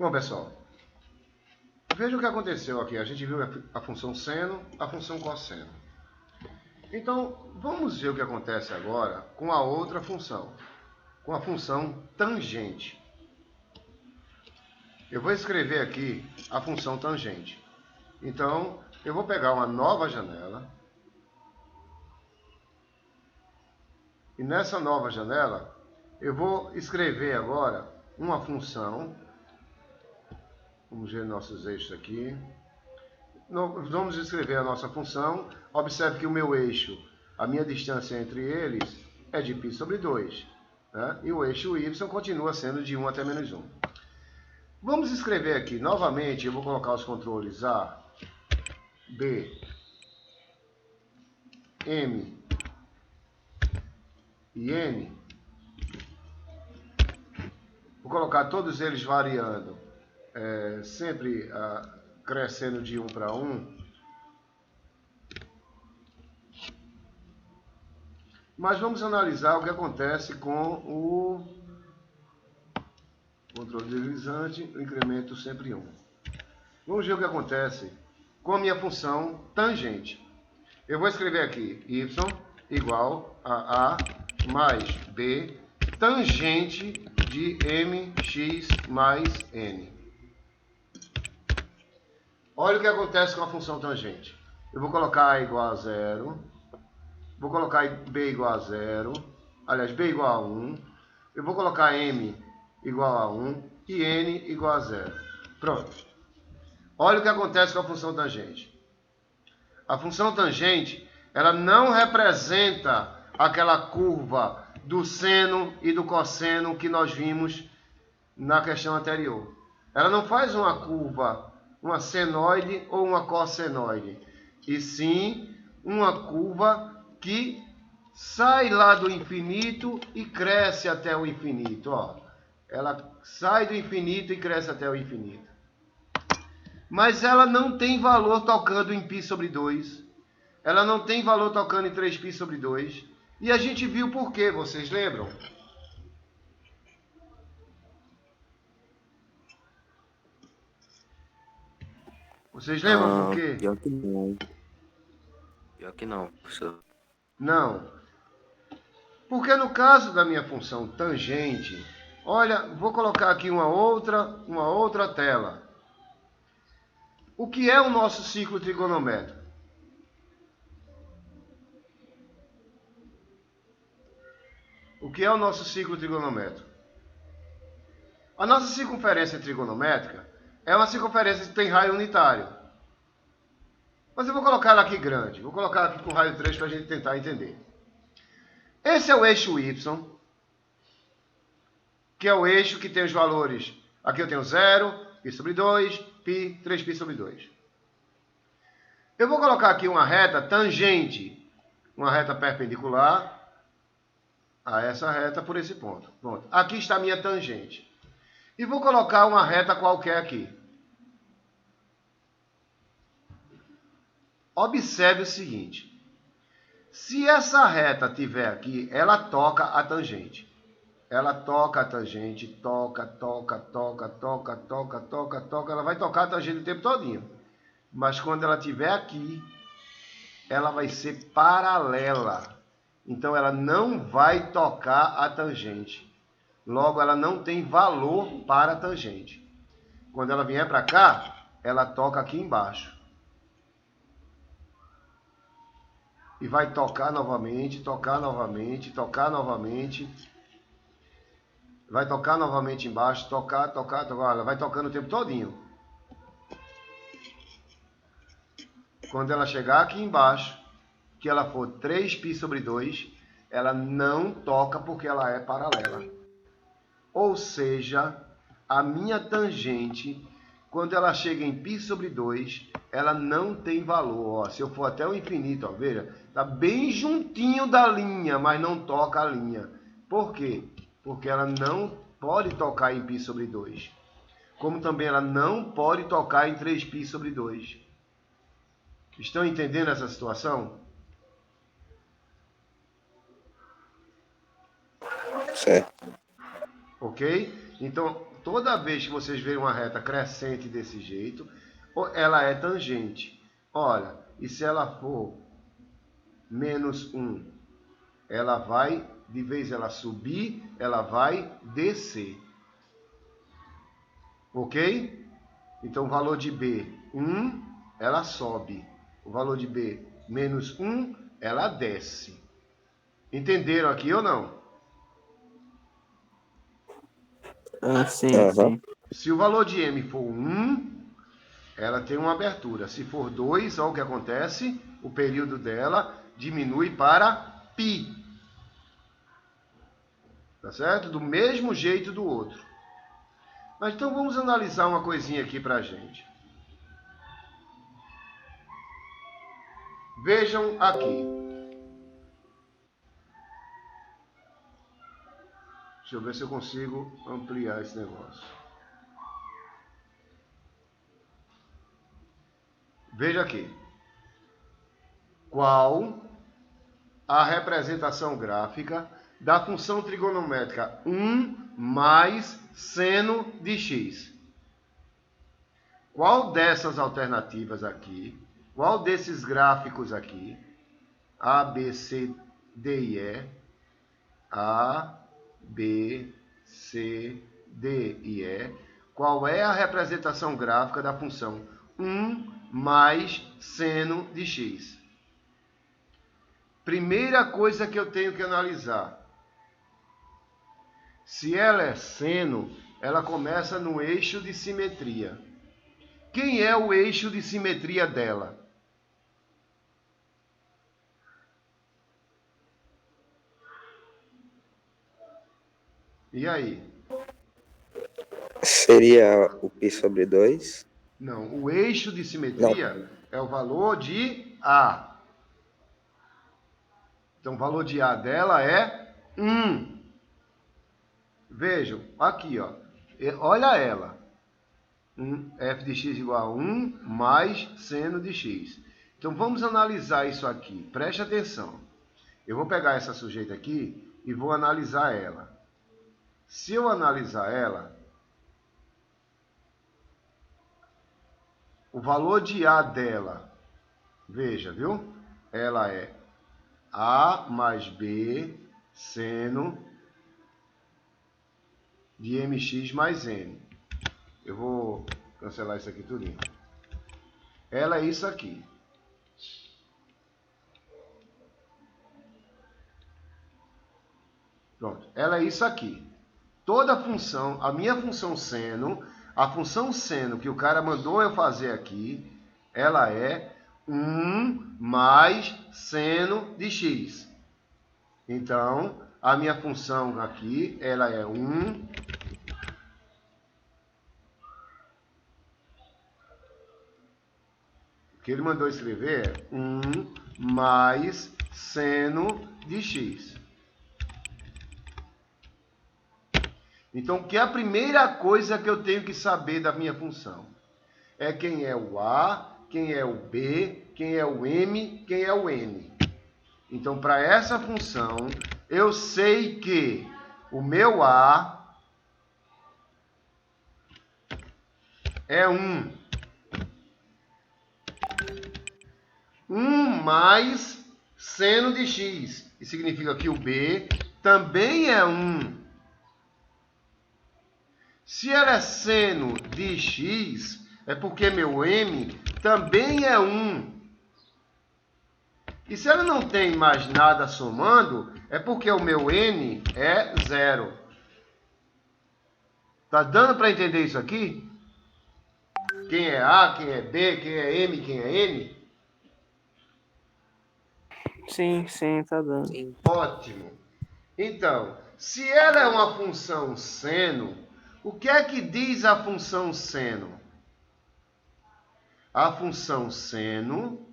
Bom, pessoal, veja o que aconteceu aqui. A gente viu a função seno, a função cosseno. Então, vamos ver o que acontece agora com a outra função, com a função tangente. Eu vou escrever aqui a função tangente. Então, eu vou pegar uma nova janela. E nessa nova janela, eu vou escrever agora uma função. Vamos ver nossos eixos aqui. Vamos escrever a nossa função. Observe que o meu eixo, a minha distância entre eles é de π sobre 2. Né? E o eixo y continua sendo de 1 até menos 1. Vamos escrever aqui novamente, eu vou colocar os controles A, B, M e N. Vou colocar todos eles variando, sempre crescendo de 1 para 1. Mas vamos analisar o que acontece com o controle deslizante, o incremento sempre 1. Vamos ver o que acontece com a minha função tangente. Eu vou escrever aqui y igual a mais b tangente de mx mais n. Olha o que acontece com a função tangente. Eu vou colocar a igual a 0. Vou colocar b igual a 0. Aliás, b igual a 1. Eu vou colocar m igual a 1 e n igual a 0. Pronto. Olha o que acontece com a função tangente. A função tangente, ela não representa aquela curva do seno e do cosseno que nós vimos na questão anterior. Ela não faz uma curva, uma senoide ou uma cossenoide, e sim uma curva que sai lá do infinito e cresce até o infinito. Ó. Ela sai do infinito e cresce até o infinito. Mas ela não tem valor tocando em π sobre 2. Ela não tem valor tocando em 3π sobre 2. E a gente viu por quê, vocês lembram? Vocês lembram por quê? Pior que não. Pior que não, professor. Não. Porque no caso da minha função tangente, olha, vou colocar aqui uma outra tela. O que é o nosso ciclo trigonométrico? O que é o nosso ciclo trigonométrico? A nossa circunferência trigonométrica é uma circunferência que tem raio unitário. Mas eu vou colocar ela aqui grande. Vou colocar aqui com raio 3 para a gente tentar entender. Esse é o eixo y, que é o eixo que tem os valores. Aqui eu tenho 0, π sobre 2, π, 3π sobre 2. Eu vou colocar aqui uma reta tangente, uma reta perpendicular a essa reta por esse ponto. Pronto. Aqui está a minha tangente. E vou colocar uma reta qualquer aqui. Observe o seguinte. Se essa reta estiver aqui, ela toca a tangente. Ela toca a tangente, toca. Ela vai tocar a tangente o tempo todinho. Mas quando ela estiver aqui, ela vai ser paralela. Então, ela não vai tocar a tangente. Logo, ela não tem valor para a tangente. Quando ela vier para cá, ela toca aqui embaixo. E vai tocar novamente. Vai tocar novamente embaixo, tocar. Ela vai tocando o tempo todinho. Quando ela chegar aqui embaixo, que ela for 3π sobre 2, ela não toca porque ela é paralela. Ou seja, a minha tangente, quando ela chega em π sobre 2, ela não tem valor. Ó, se eu for até o infinito, ó, veja, está bem juntinho da linha, mas não toca a linha. Por quê? Porque ela não pode tocar em π sobre 2. Como também ela não pode tocar em 3π sobre 2. Estão entendendo essa situação? Certo. Ok? Então, toda vez que vocês verem uma reta crescente desse jeito, ela é tangente. Olha, e se ela for menos 1, ela vai, de vez ela subir, ela vai descer. Ok? Então, o valor de B, 1, ela sobe. O valor de B, menos 1, ela desce. Entenderam aqui ou não? Sim, sim. Se o valor de M for 1, ela tem uma abertura. Se for 2, olha o que acontece. O período dela diminui para π. Tá certo? Do mesmo jeito do outro. Mas então vamos analisar uma coisinha aqui para a gente. Vejam aqui. Deixa eu ver se eu consigo ampliar esse negócio. Veja aqui. Qual a representação gráfica da função trigonométrica 1 mais seno de x? Qual dessas alternativas aqui, qual desses gráficos aqui, A, B, C, D e E, A, B, C, D e E, qual é a representação gráfica da função 1 mais seno de x? Primeira coisa que eu tenho que analisar. Se ela é seno, ela começa no eixo de simetria. Quem é o eixo de simetria dela? E aí? Seria o π sobre 2? Não, o eixo de simetria é o valor de A. Então, o valor de A dela é 1. Vejam, aqui, ó. Olha ela. F de x igual a 1 mais seno de x. Então, vamos analisar isso aqui. Preste atenção. Eu vou pegar essa sujeita aqui e vou analisar ela. Se eu analisar ela, o valor de A dela, veja, viu? Ela é A mais B seno de mx mais n. Eu vou cancelar isso aqui tudinho. Ela é isso aqui. Pronto. Ela é isso aqui. Toda função, a minha função seno, a função seno que o cara mandou eu fazer aqui, ela é 1 mais seno de x. Então, a minha função aqui, ela é 1 o que ele mandou escrever é 1 mais seno de x. Então, que é a primeira coisa que eu tenho que saber da minha função? É quem é o A, quem é o B, quem é o M, quem é o N. Então, para essa função, eu sei que o meu A é 1. 1 mais seno de x. Isso significa que o B também é 1. Se ela é seno de x, é porque meu M também é 1. E se ela não tem mais nada somando, é porque o meu N é 0. Tá dando para entender isso aqui? Quem é A, quem é B, quem é M, quem é N? Sim, tá dando. Sim. Ótimo. Então, se ela é uma função seno, o que é que diz a função seno? A função seno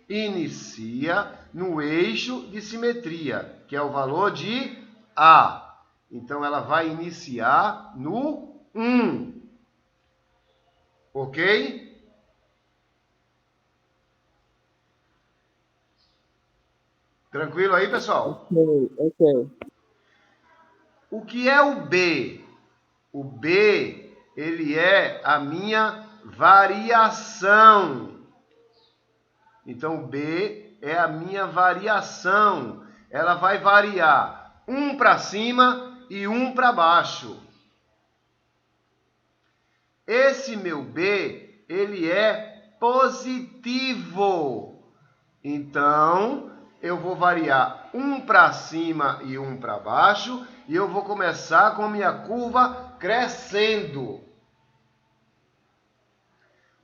inicia no eixo de simetria, que é o valor de A. Então, ela vai iniciar no 1. Ok? Tranquilo aí, pessoal? Ok. O que é o B? O B, ele é a minha variação. Então, o B é a minha variação. Ela vai variar um para cima e um para baixo. Esse meu B, ele é positivo. Então, eu vou variar um para cima e um para baixo, e eu vou começar com a minha curva crescendo.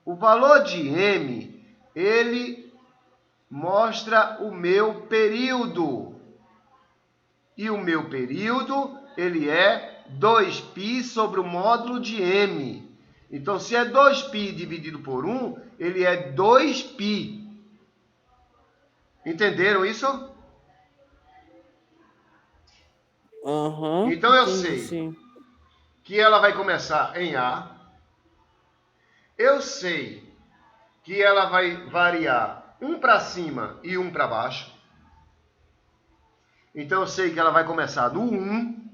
O valor de M, ele mostra o meu período. E o meu período, ele é 2π sobre o módulo de M. Então, se é 2π dividido por 1, ele é 2π. Entenderam isso? Aham. Então, eu Entendi, sei sim. que ela vai começar em A. Eu sei que ela vai variar um para cima e um para baixo. Então, eu sei que ela vai começar no 1.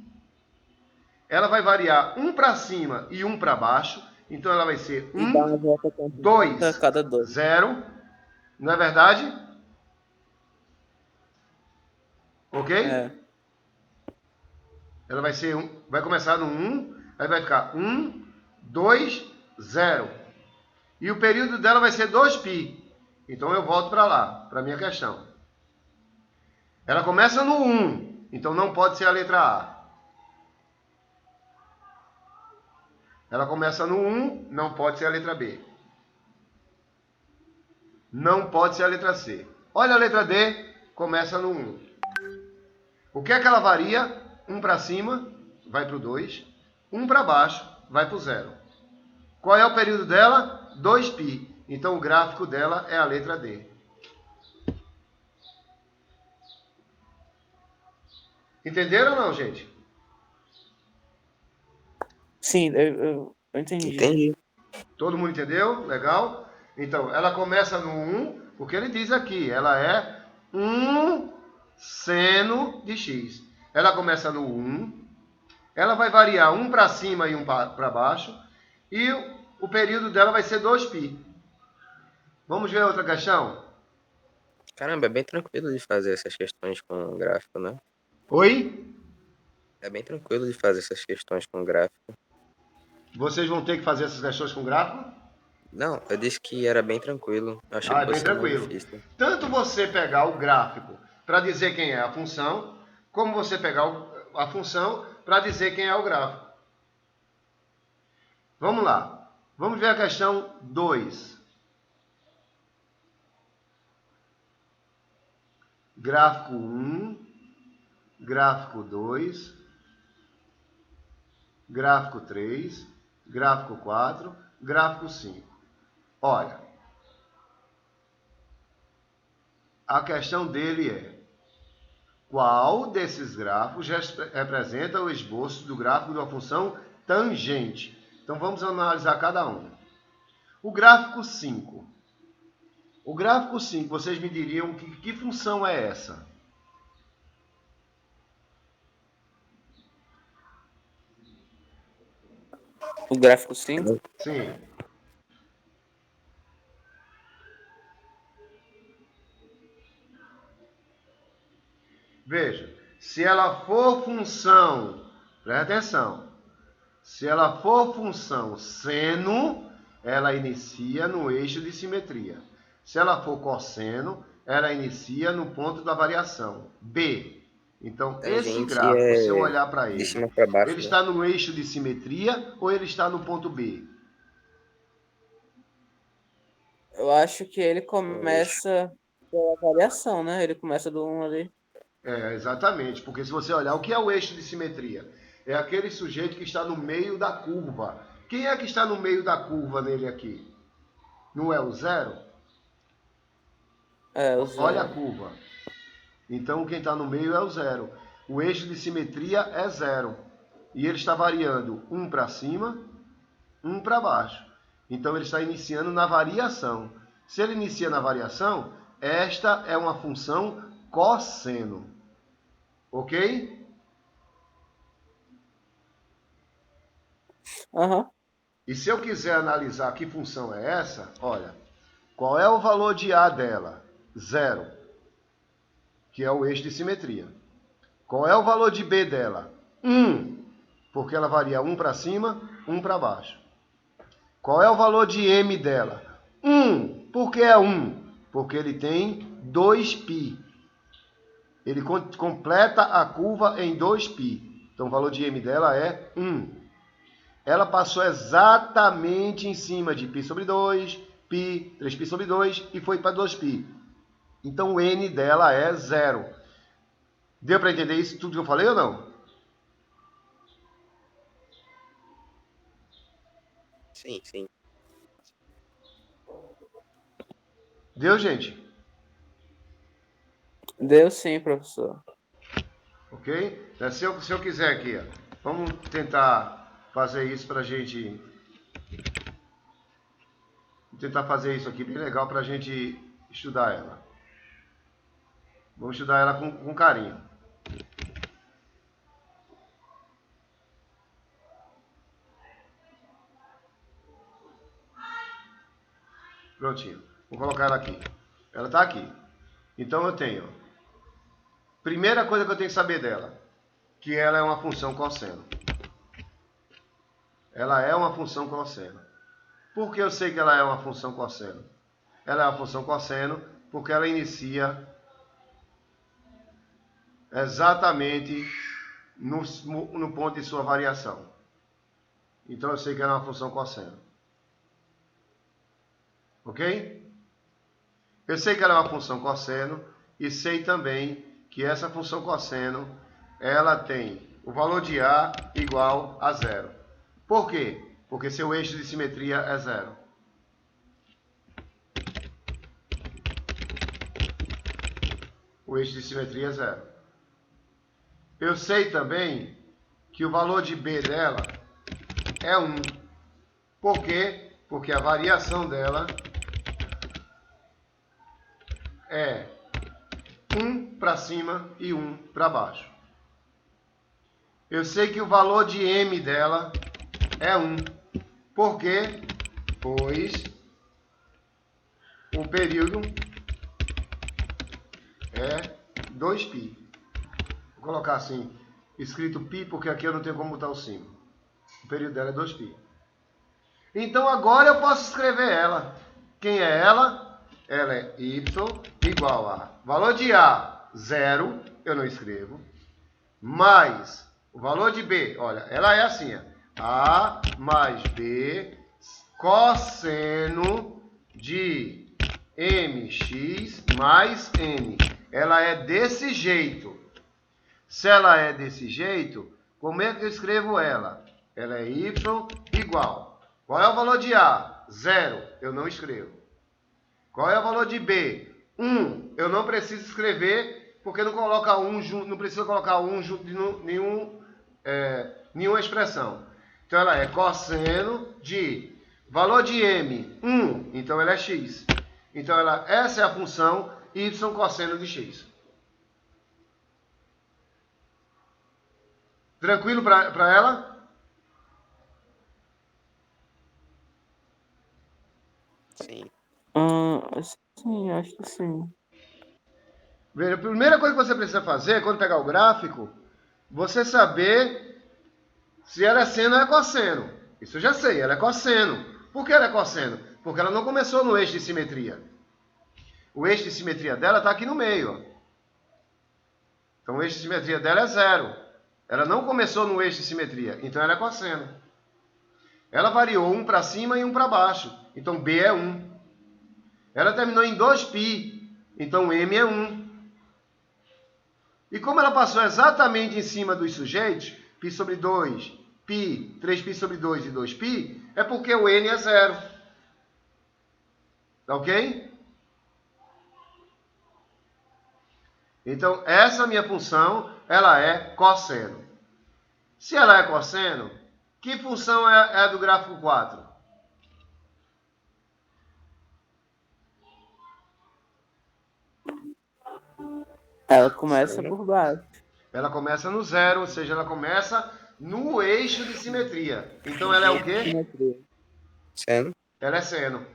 Ela vai variar um para cima e um para baixo. Então, ela vai ser E dá 1, uma volta completa 2, cada 2. 0. Não é verdade? Ok? É. Ela vai ser vai começar no 1, aí vai ficar 1, 2, 0. E o período dela vai ser 2π. Então eu volto para lá, para a minha questão. Ela começa no 1, então não pode ser a letra A. Ela começa no 1, não pode ser a letra B. Não pode ser a letra C. Olha a letra D, começa no 1. O que é que ela varia? 1 para cima, vai para o 2. 1 para baixo, vai para o 0. Qual é o período dela? 2π. Então o gráfico dela é a letra D. Entenderam ou não, gente? Sim, eu entendi. Entendi. Todo mundo entendeu? Legal? Então, ela começa no 1, porque ele diz aqui, ela é 1 seno de x. Ela começa no 1, ela vai variar um para cima e um para baixo, e o período dela vai ser 2π. Vamos ver outra questão? Caramba, é bem tranquilo de fazer essas questões com gráfico, né? Oi? É bem tranquilo de fazer essas questões com gráfico. Vocês vão ter que fazer essas questões com gráfico? Não, eu disse que era bem tranquilo. Eu achei Ah, que é bem fosse ser mais tranquilo. difícil. Tanto você pegar o gráfico para dizer quem é a função, como você pegar a função para dizer quem é o gráfico. Vamos lá. Vamos ver a questão 2. Gráfico 1, gráfico 2, gráfico 3, gráfico 4, gráfico 5. Olha, a questão dele é: qual desses gráficos representa o esboço do gráfico de uma função tangente? Então vamos analisar cada um. O gráfico 5. O gráfico 5, vocês me diriam que função é essa? O gráfico 5? Sim. Veja, se ela for função, presta atenção, se ela for função seno, ela inicia no eixo de simetria. Se ela for cosseno, ela inicia no ponto da variação, B. Então, esse Tangente gráfico, se eu é olhar para de ele, cima para baixo, ele né? está no eixo de simetria ou ele está no ponto B? Eu acho que ele começa pela variação, né? Ele começa do 1 ali. É, exatamente, porque se você olhar, o que é o eixo de simetria? É aquele sujeito que está no meio da curva. Quem é que está no meio da curva nele aqui? Não é o 0? É, o Olha a 0. curva. Então, quem está no meio é o 0. O eixo de simetria é 0. E ele está variando um para cima, um para baixo. Então, ele está iniciando na variação. Se ele inicia na variação, esta é uma função cosseno. Ok? Aham. E se eu quiser analisar que função é essa, olha, qual é o valor de A dela? 0, que é o eixo de simetria. Qual é o valor de B dela? 1, porque ela varia 1 para cima, 1 para baixo. Qual é o valor de M dela? 1, por que é 1? Porque ele tem 2π. Ele completa a curva em 2π. Então o valor de M dela é 1. Ela passou exatamente em cima de π sobre 2, π, 3π sobre 2 e foi para 2π. Então o N dela é 0. Deu para entender isso tudo que eu falei ou não? Sim, sim. Deu, gente? Deu sim, professor. Ok? Se eu quiser aqui, ó, vamos tentar fazer isso para a gente... Tentar fazer isso aqui bem legal para a gente estudar ela. Vamos estudar ela com carinho. Prontinho. Vou colocar ela aqui. Ela está aqui. Então eu tenho... Primeira coisa que eu tenho que saber dela, que ela é uma função cosseno. Ela é uma função cosseno. Por que eu sei que ela é uma função cosseno? Ela é uma função cosseno porque ela inicia exatamente no ponto de sua variação. Então eu sei que ela é uma função cosseno. Ok? Eu sei que ela é uma função cosseno e sei também que essa função cosseno ela tem o valor de A igual a 0. Por quê? Porque seu eixo de simetria é 0. O eixo de simetria é 0. Eu sei também que o valor de B dela é 1. Por quê? Porque a variação dela é 1 para cima e 1 para baixo. Eu sei que o valor de M dela é 1. Por quê? Pois o período é 2π. Vou colocar assim, escrito π, porque aqui eu não tenho como botar o símbolo. O período dela é 2π. Então agora eu posso escrever ela. Quem é ela? Ela é y igual a valor de A, 0, eu não escrevo, mais o valor de B, olha, ela é assim, ó, A mais B cosseno de mx mais n. Ela é desse jeito. Se ela é desse jeito, como é que eu escrevo ela? Ela é y igual. Qual é o valor de A? 0. Eu não escrevo. Qual é o valor de B? 1. Eu não preciso escrever, porque não coloca 1 junto, não precisa colocar 1 junto de nenhuma expressão. Então ela é cosseno de valor de M, 1. Então ela é x. Então essa é a função y cosseno de x. Tranquilo para ela? Sim. Sim, acho que sim. A primeira coisa que você precisa fazer, quando pegar o gráfico, você saber se ela é seno ou é cosseno. Isso eu já sei, ela é cosseno. Por que ela é cosseno? Porque ela não começou no eixo de simetria. O eixo de simetria dela está aqui no meio. Ó. Então o eixo de simetria dela é 0. Ela não começou no eixo de simetria, então ela é cosseno. Ela variou 1 para cima e 1 para baixo, então B é 1. Ela terminou em 2π, então M é 1. E como ela passou exatamente em cima dos sujeitos, π sobre 2, π, 3π sobre 2 e 2π, é porque o N é 0. Tá ok? Então, essa minha função, ela é cosseno. Se ela é cosseno, que função é a do gráfico 4? Ela começa Seno. por baixo. Ela começa no zero, ou seja, ela começa no eixo de simetria. Então ela é o quê? Simetria. Seno. Ela é seno.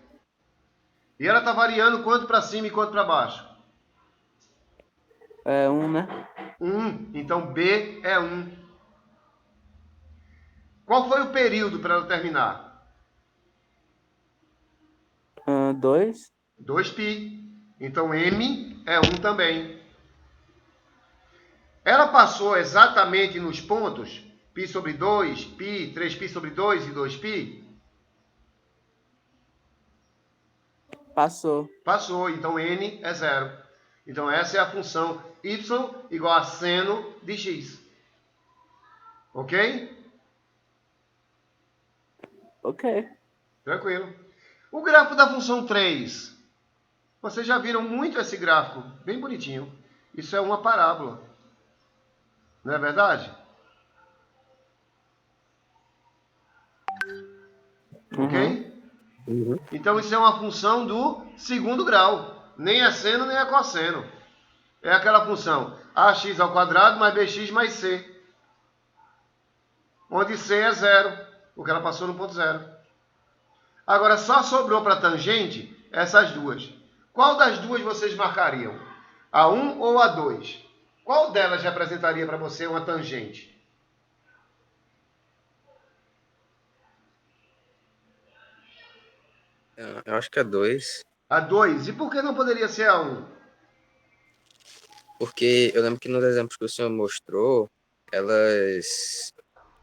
E ela está variando quanto para cima e quanto para baixo? É 1, né? 1. Então B é 1. Qual foi o período para ela terminar? 2. 2π. Então M é 1 também. Ela passou exatamente nos pontos π sobre 2, π, 3π sobre 2 e 2π? Passou. Passou, então N é 0. Então essa é a função y igual a seno de x. Ok? Ok. Tranquilo. O gráfico da função 3. Vocês já viram muito esse gráfico, bem bonitinho. Isso é uma parábola. Não é verdade? Ok? Uhum. Então isso é uma função do segundo grau. Nem é seno, nem é cosseno. É aquela função ax ao quadrado mais bx mais c. Onde c é zero, porque ela passou no ponto zero. Agora só sobrou para a tangente essas duas. Qual das duas vocês marcariam? A 1 ou a 2? Qual delas representaria para você uma tangente? Eu acho que é 2. A 2. E por que não poderia ser a 1? Porque eu lembro que nos exemplos que o senhor mostrou, elas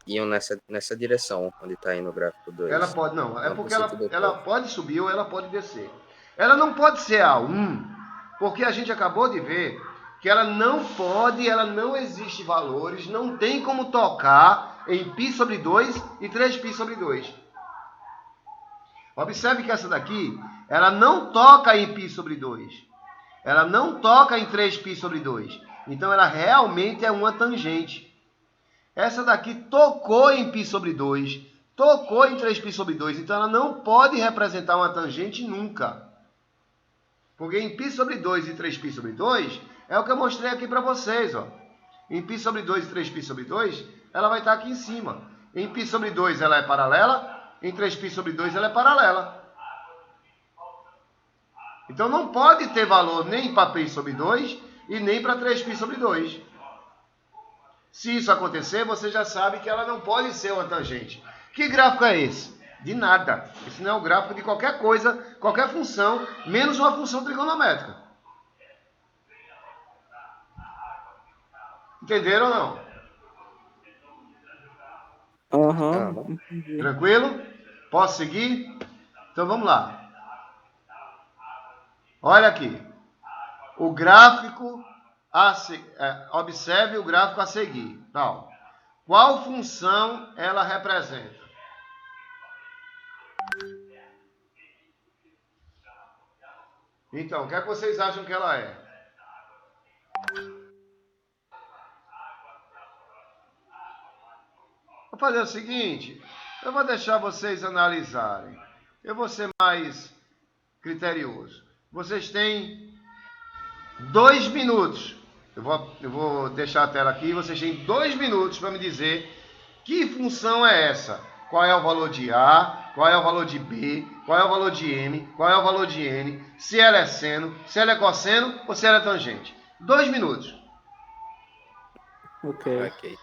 iam nessa direção, onde está indo o gráfico Ela 2. pode, não. É Não porque por sentido ela oposto. pode subir ou ela pode descer. Ela não pode ser a 1, porque a gente acabou de ver que ela não existe valores, não tem como tocar em π sobre 2 e 3π sobre 2. Observe que essa daqui, ela não toca em π sobre 2. Ela não toca em 3π sobre 2. Então ela realmente é uma tangente. Essa daqui tocou em π sobre 2, tocou em 3π sobre 2, então ela não pode representar uma tangente nunca. Porque em π sobre 2 e 3π sobre 2 é o que eu mostrei aqui para vocês. Ó. Em π sobre 2 e 3π sobre 2, ela vai estar aqui em cima. Em π sobre 2 ela é paralela, em 3π sobre 2 ela é paralela. Então não pode ter valor nem para π sobre 2 e nem para 3π sobre 2. Se isso acontecer, você já sabe que ela não pode ser uma tangente. Que gráfico é esse? De nada. Esse não é o gráfico de qualquer coisa, qualquer função, menos uma função trigonométrica. Entenderam ou não? Aham. Aham. Entendi. Tranquilo? Posso seguir? Então vamos lá. Olha aqui. O gráfico observe o gráfico a seguir. Tal. Qual função ela representa? Então, o que é que vocês acham que ela é? Vou fazer o seguinte, eu vou deixar vocês analisarem. Eu vou ser mais criterioso. Vocês têm 2 minutos. Eu vou deixar a tela aqui. Vocês têm 2 minutos para me dizer que função é essa. Qual é o valor de A, qual é o valor de B, qual é o valor de M, qual é o valor de N, se ela é seno, se ela é cosseno ou se ela é tangente. 2 minutos. Ok. Ok.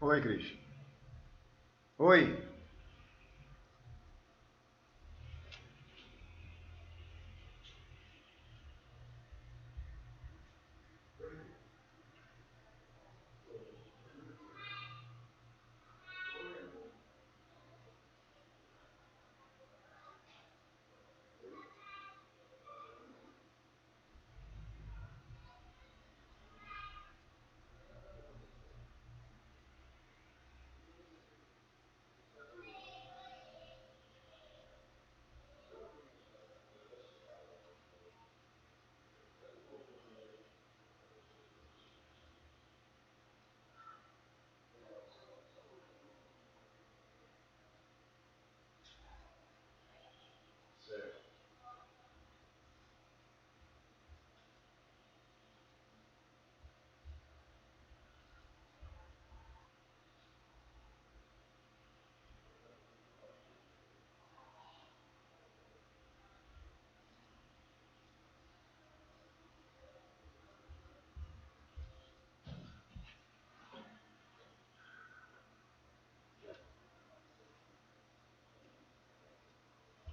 Oi, Cris. Oi.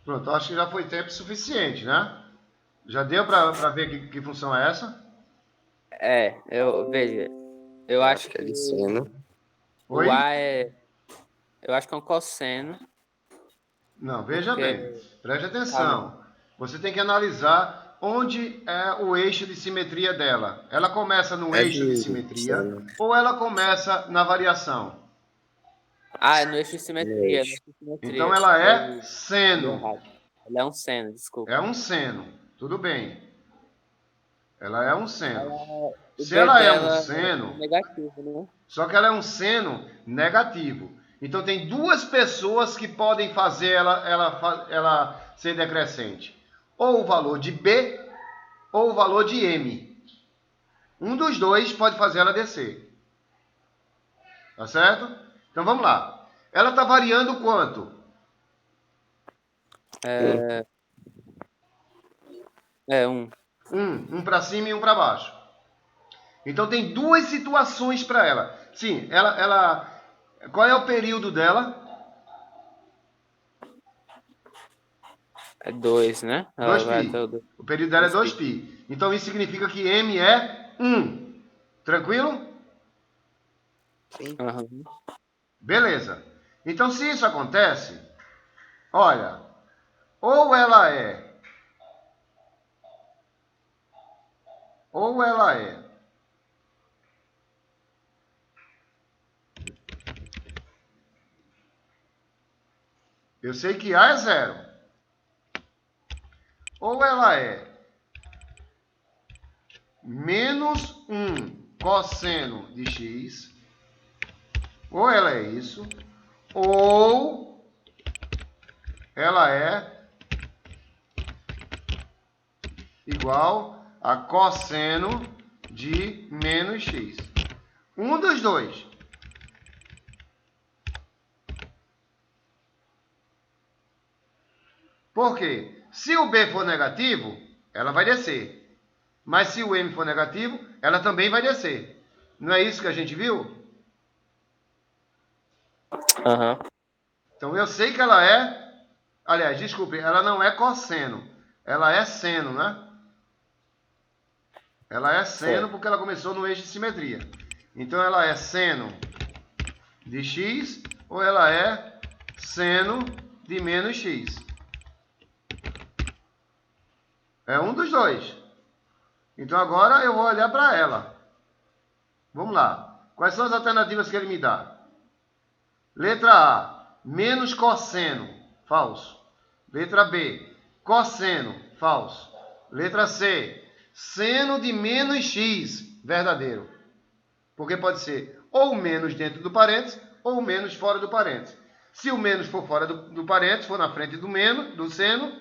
Pronto, acho que já foi tempo suficiente, né? Já deu para ver que função é essa? Veja, eu acho que Aquele seno. o Oi? A é. Eu acho que é um cosseno, Não, veja porque. bem, preste Calma. atenção. Você tem que analisar onde é o eixo de simetria dela. Ela começa no É eixo de de simetria seno. ou ela começa na variação? Ah, é no eixo de No simetria, no eixo. eixo de Então simetria. ela é Eu li seno. errado. Ele é um seno, É desculpa. um seno. Tudo bem. Ela é um seno. O Se B ela é um dela é seno, negativo, né? só que ela é um seno negativo. Então tem duas pessoas que podem fazer ela ser decrescente. Ou o valor de B ou o valor de M. Um dos dois pode fazer ela descer. Tá certo? Então vamos lá. Ela está variando quanto? É, um. Um para cima e um para baixo. Então tem duas situações para ela. Sim, qual é o período dela? É 2, né? Ela vai até 2π. o O período dela é 2π. 2π. Então isso significa que M é 1. Tranquilo? Sim. Aham. Beleza. Então se isso acontece, olha, ou ela é, ou ela é eu sei que A é 0. Ou ela é menos 1 cosseno de x, ou ela é isso, ou ela é igual a cosseno de menos x. Um dos dois. Por quê? Se o B for negativo, ela vai descer. Mas se o M for negativo, ela também vai descer. Não é isso que a gente viu? Aham. Então eu sei que ela é. Aliás, desculpe, ela não é cosseno. Ela é seno, né? Ela é seno Certo. porque ela começou no eixo de simetria. Então ela é seno de x ou ela é seno de menos x. É um dos dois. Então agora eu vou olhar para ela. Vamos lá. Quais são as alternativas que ele me dá? Letra A, menos cosseno, falso. Letra B, cosseno, falso. Letra C, seno de menos x, verdadeiro. Porque pode ser ou menos dentro do parênteses ou menos fora do parênteses. Se o menos for fora do parênteses, for na frente do menos, do seno,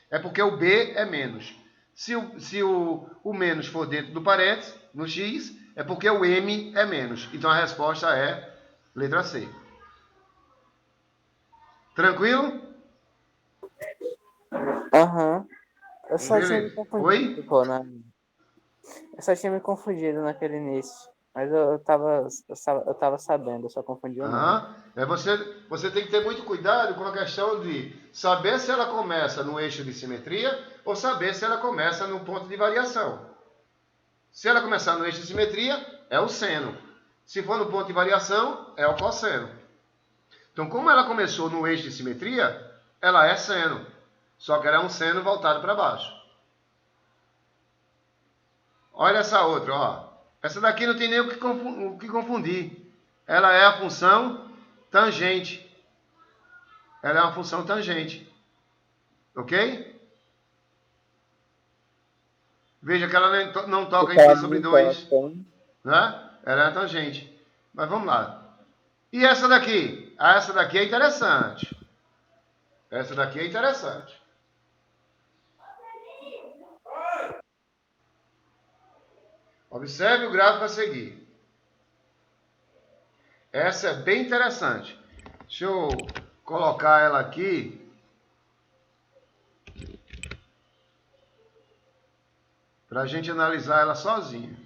é porque o B é menos. Se o menos for dentro do parênteses, no x, é porque o M é menos. Então a resposta é letra C. Tranquilo? Aham. Eu só tinha me Beleza. confundido, Oi? pô, Eu só tinha me confundido naquele início. Mas eu tava sabendo, eu só confundi o nome. Você tem que ter muito cuidado com a questão de saber se ela começa no eixo de simetria ou saber se ela começa no ponto de variação. Se ela começar no eixo de simetria, é o seno. Se for no ponto de variação, é o cosseno. Então, como ela começou no eixo de simetria, ela é seno. Só que ela é um seno voltado para baixo. Olha essa outra, ó. Essa daqui não tem nem o que confundir. Ela é a função tangente. Ela é uma função tangente. Ok? Veja que ela não toca em π sobre 2. Né? Ela é a tangente. Mas vamos lá. E essa daqui? Essa daqui é interessante. Essa daqui é interessante. Observe o gráfico a seguir. Essa é bem interessante. Deixa eu colocar ela aqui. Para a gente analisar ela sozinha.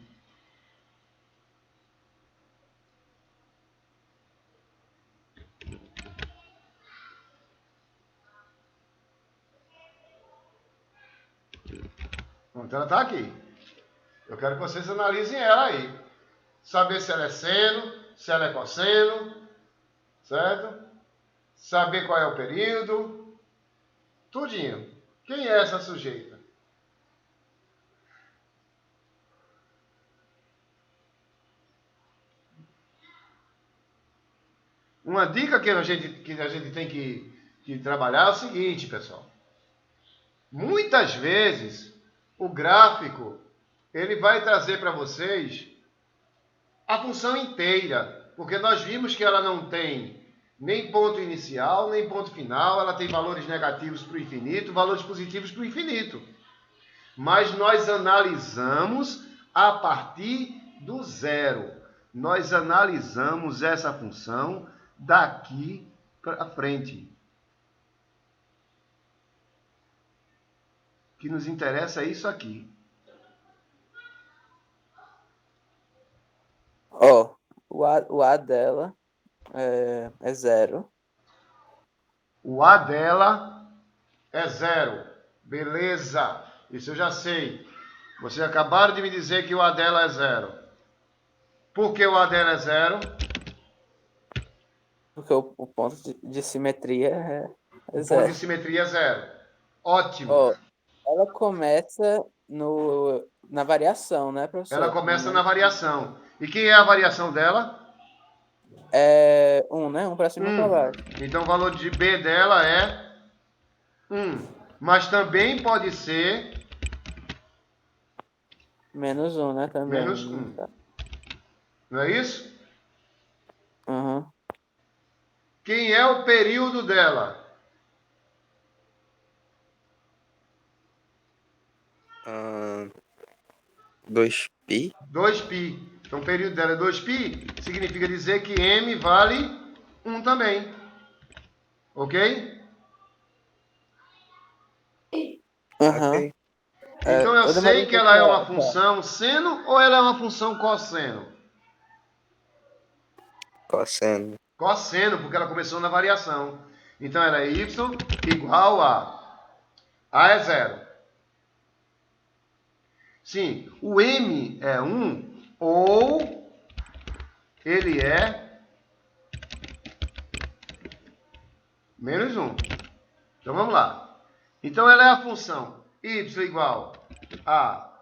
Então ela está aqui. Eu quero que vocês analisem ela aí. Saber se ela é seno, se ela é cosseno, certo? Saber qual é o período. Tudinho. Quem é essa sujeita? Uma dica que a gente tem que trabalhar é o seguinte, pessoal. Muitas vezes, o gráfico, ele vai trazer para vocês a função inteira, porque nós vimos que ela não tem nem ponto inicial, nem ponto final, ela tem valores negativos para o infinito, valores positivos para o infinito. Mas nós analisamos a partir do zero. Nós analisamos essa função daqui para frente. O que nos interessa é isso aqui. Ó, o A dela é 0. O A dela é 0. Beleza. Isso eu já sei. Vocês acabaram de me dizer que o A dela é 0. Por que o A dela é 0? Porque o ponto de simetria é O ponto 0. de simetria é 0. Ótimo. Ó, ela começa na variação, né, professor? Ela começa na variação. E quem é a variação dela? É 1, né? 1 para cima e para baixo. Então o valor de B dela é 1. Mas também pode ser Menos 1, né? Também. menos 1. Não é isso? Uhum. Quem é o período dela? 2π. 2π. Então o período dela é 2π, significa dizer que M vale 1 também. Ok? Uhum. Ok. Então eu sei que ela é uma função seno ou ela é uma função cosseno? Cosseno. Cosseno, porque ela começou na variação. Então ela é y igual a... A é 0. Sim, o M é 1 ou ele é menos 1. Então vamos lá. Então ela é a função y igual a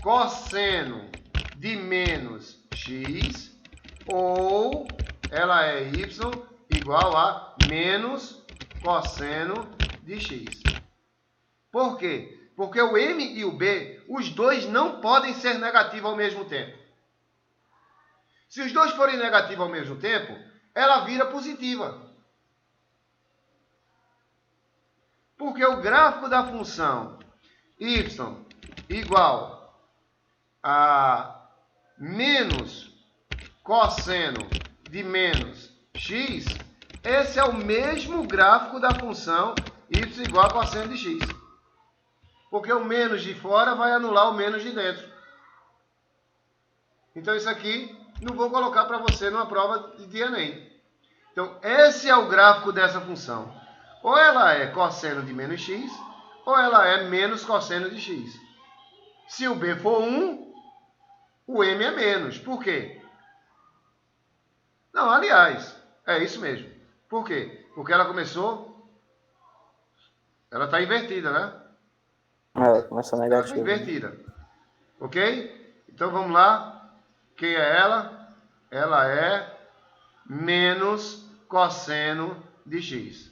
cosseno de menos x ou ela é y igual a menos cosseno de x. Por quê? Porque o M e o B, os dois não podem ser negativos ao mesmo tempo. Se os dois forem negativos ao mesmo tempo, ela vira positiva. Porque o gráfico da função y igual a menos cosseno de menos x, esse é o mesmo gráfico da função y igual a cosseno de x. Porque o menos de fora vai anular o menos de dentro. Então isso aqui não vou colocar para você numa prova de Enem. Então esse é o gráfico dessa função. Ou ela é cosseno de menos x, ou ela é menos cosseno de x. Se o b for 1, o m é menos. Por quê? Não, aliás, é isso mesmo. Por quê? Porque ela começou... Ela está invertida, né? Começou Ela está negativo. invertida. Ok? Então vamos lá. Quem é ela? Ela é menos cosseno de x.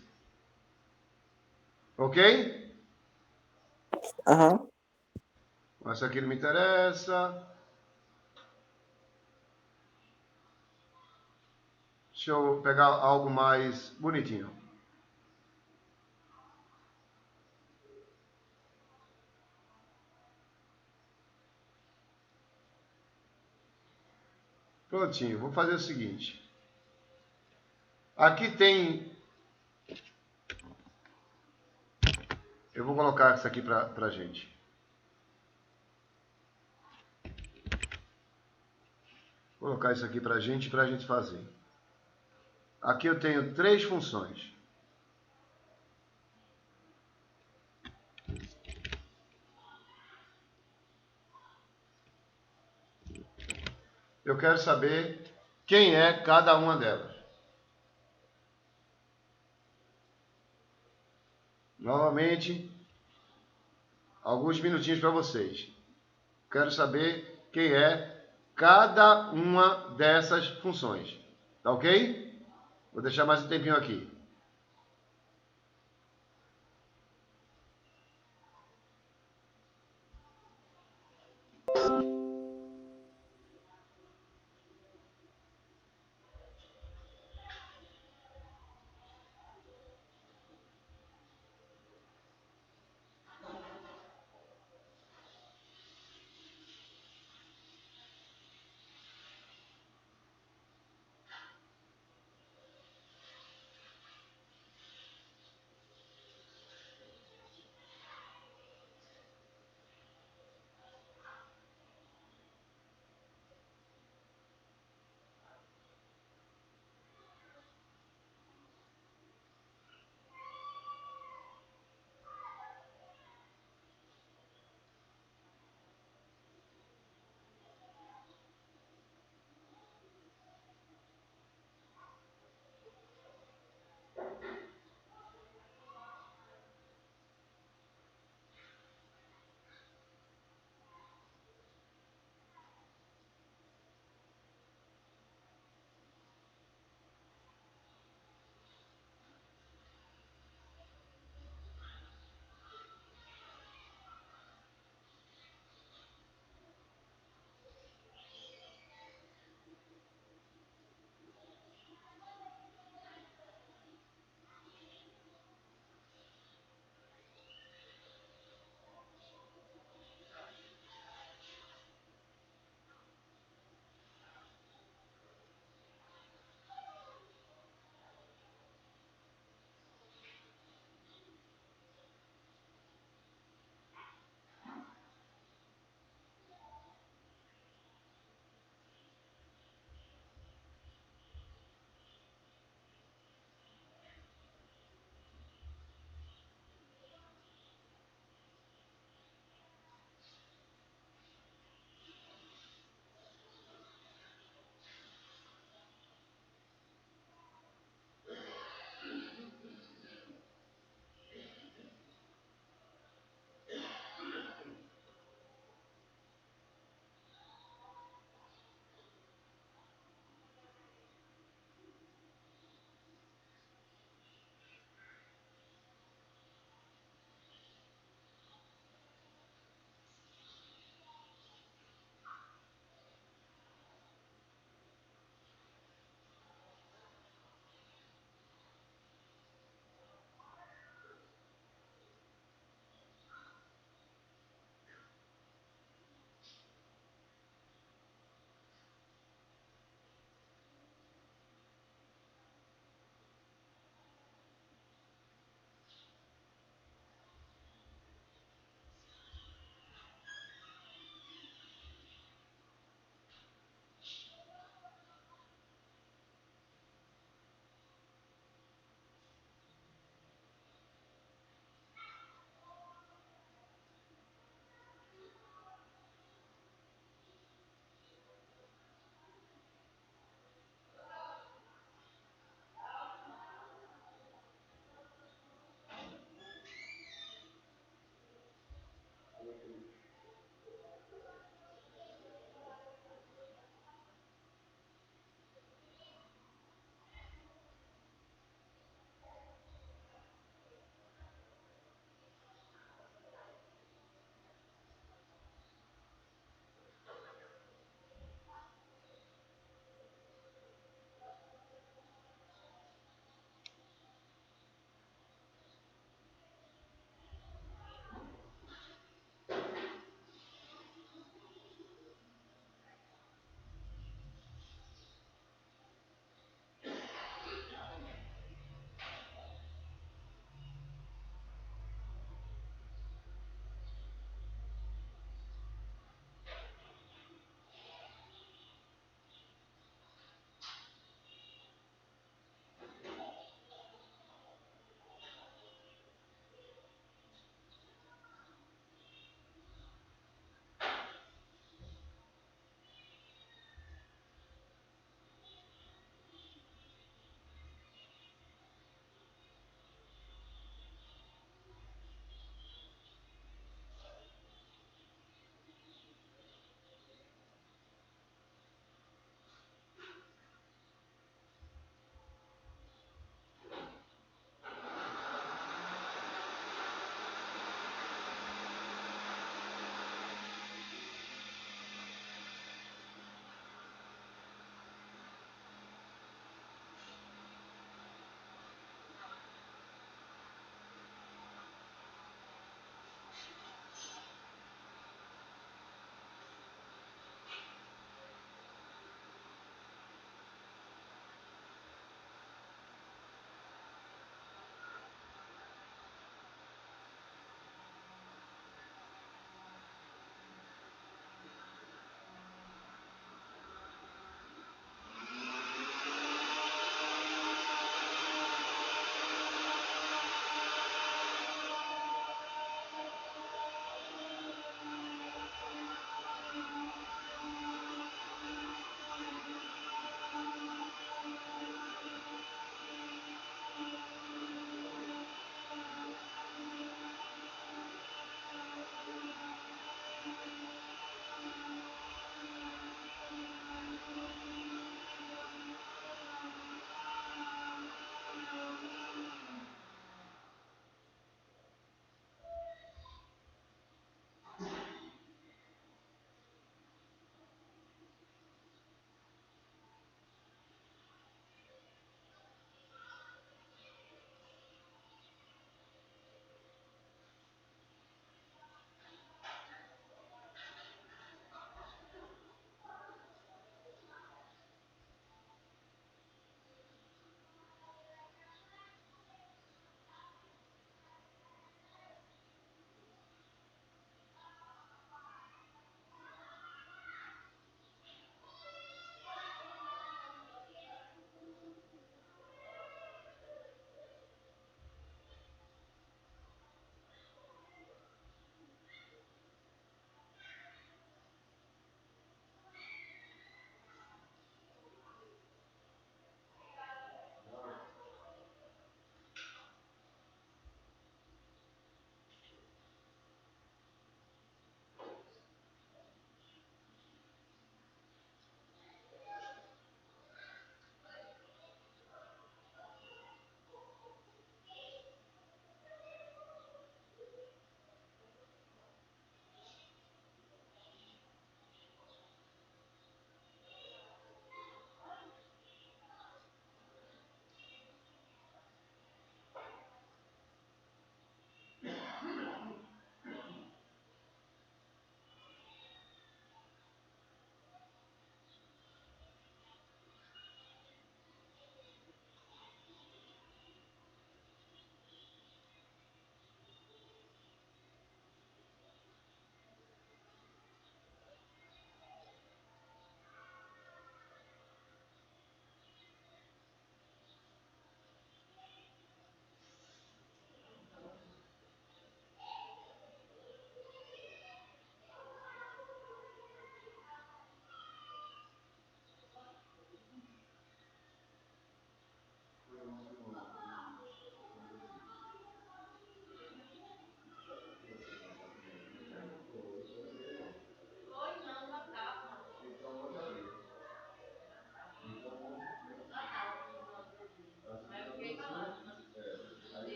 Ok? Aham. Essa aqui não me interessa. Deixa eu pegar algo mais bonitinho. Prontinho, vou fazer o seguinte. Aqui tem... Eu vou colocar isso aqui para gente. Vou colocar isso aqui para gente fazer. Aqui eu tenho 3 funções. Eu quero saber quem é cada uma delas. Novamente, alguns minutinhos para vocês. Quero saber quem é cada uma dessas funções. Tá ok? Vou deixar mais um tempinho aqui.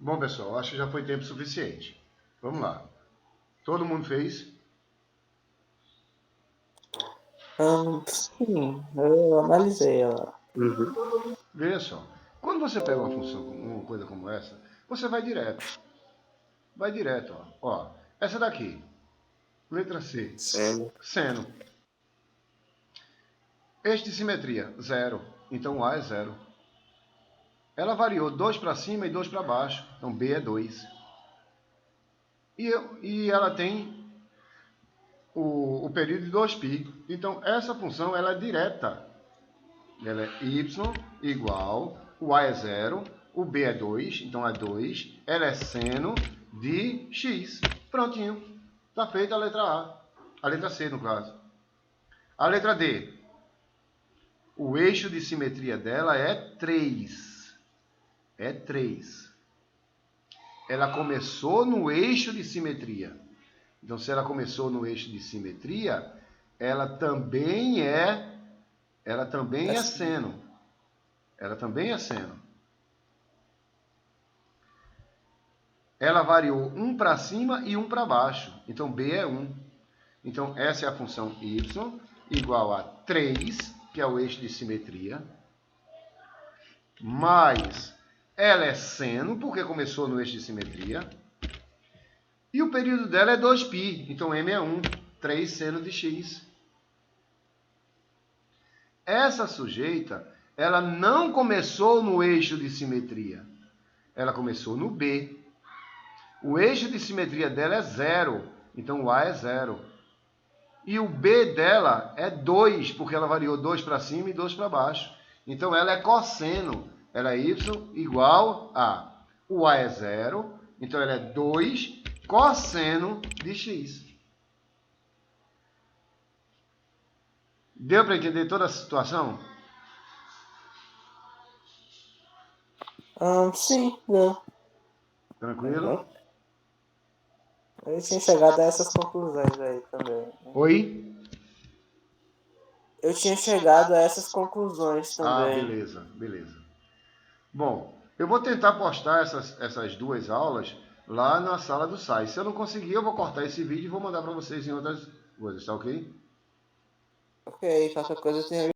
Bom, pessoal, acho que já foi tempo suficiente. Vamos lá. Todo mundo fez? Sim, eu analisei ela. Uhum. Veja só. Quando você pega uma função, uma coisa como essa, você vai direto. Vai direto, ó. Ó, essa daqui. Letra C. Seno. Seno. Eixo de simetria, 0. Então A é 0. Ela variou 2 para cima e 2 para baixo. Então B é 2. E ela tem o período de 2π. Então essa função ela é direta. Ela é y igual, o A é 0, o B é 2, então é 2. Ela é seno de x. Prontinho. Está feita a letra A. A letra C, no caso. A letra D. O eixo de simetria dela é 3. É 3. Ela começou no eixo de simetria. Então, se ela começou no eixo de simetria, ela também é seno. Ela também é seno. Ela variou 1 para cima e 1 para baixo. Então, B é 1. Então, essa é a função y igual a 3, que é o eixo de simetria, mais ela é seno, porque começou no eixo de simetria, e o período dela é 2π, então m é 1, 3 seno de x. Essa sujeita, ela não começou no eixo de simetria, ela começou no B. O eixo de simetria dela é 0, então o A é 0. E o B dela é 2, porque ela variou 2 para cima e 2 para baixo. Então ela é cosseno. Ela é y igual a... O A é 0, então ela é 2 cosseno de x. Deu para entender toda a situação? Sim, deu. Tranquilo? Eu tinha chegado a essas conclusões aí também. Oi? Eu tinha chegado a essas conclusões também. Beleza, beleza. Bom, eu vou tentar postar essas duas aulas lá na sala do site. Se eu não conseguir, eu vou cortar esse vídeo e vou mandar para vocês em outras coisas, tá ok? Ok, qualquer coisa eu tenho